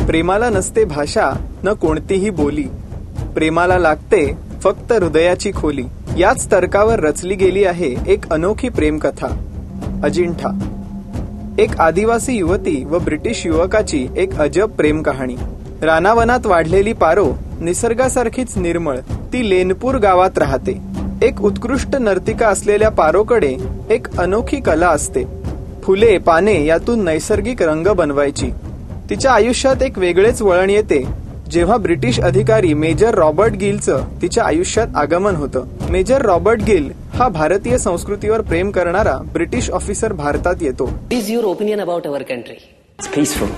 प्रेमाला नसते भाषा न कोणतीही बोली, प्रेमाला लागते फक्त हृदयाची खोली. याच तर्कावर रचली गेली आहे एक अनोखी प्रेमकथा, अजिंठा. एक आदिवासी युवती व ब्रिटिश युवकाची एक अजब प्रेम कहाणी. रानावनात वाढलेली पारो निसर्गासारखीच निर्मळ ती लेनपूर गावात राहते. एक उत्कृष्ट नर्तिका असलेल्या पारोकडे एक अनोखी कला असते. फुले पाने यातून नैसर्गिक रंग बनवायची. तिच्या आयुष्यात एक वेगळेच वळण येते जेव्हा ब्रिटिश अधिकारी मेजर रॉबर्ट गिलचं तिच्या आयुष्यात आगमन होतं. मेजर रॉबर्ट गिल हा भारतीय संस्कृतीवर प्रेम करणारा ब्रिटिश ऑफिसर भारतात येतो. What is your opinion about our country? It's peaceful.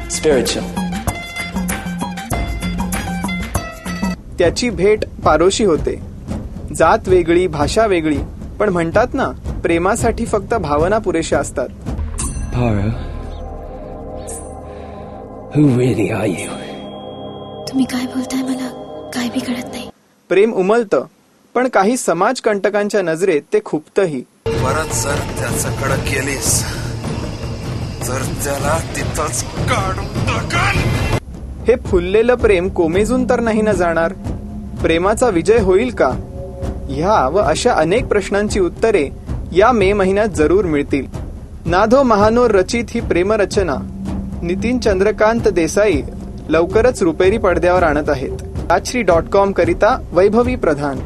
Spiritual. त्याची भेट पारोशी होते. जात वेगळी, भाषा वेगळी, पण म्हणतात ना, प्रेमासाठी फक्त भावना पुरेशा असतात. Paro, who really are you? तुम्ही काय बोलताय मला काय बी कळत नाही. प्रेम उमलतं, पण काही समाज कंटकांच्या नजरेत ते खुपतंही. परत जर त्याच्याकडे केलीस तर त्याला तिथंच काढून टाकल. हे फुललेलं प्रेम कोमेजून तर नाही ना जाणार? प्रेमाचा विजय होईल का? ह्या व अशा अनेक प्रश्नांची उत्तरे या मे महिन्यात जरूर मिळतील. नाधो महानोर रचित ही प्रेमरचना नितीन चंद्रकांत देसाई लवकरच रुपेरी पडद्यावर आणत आहेत. राजश्री.com करिता वैभवी प्रधान.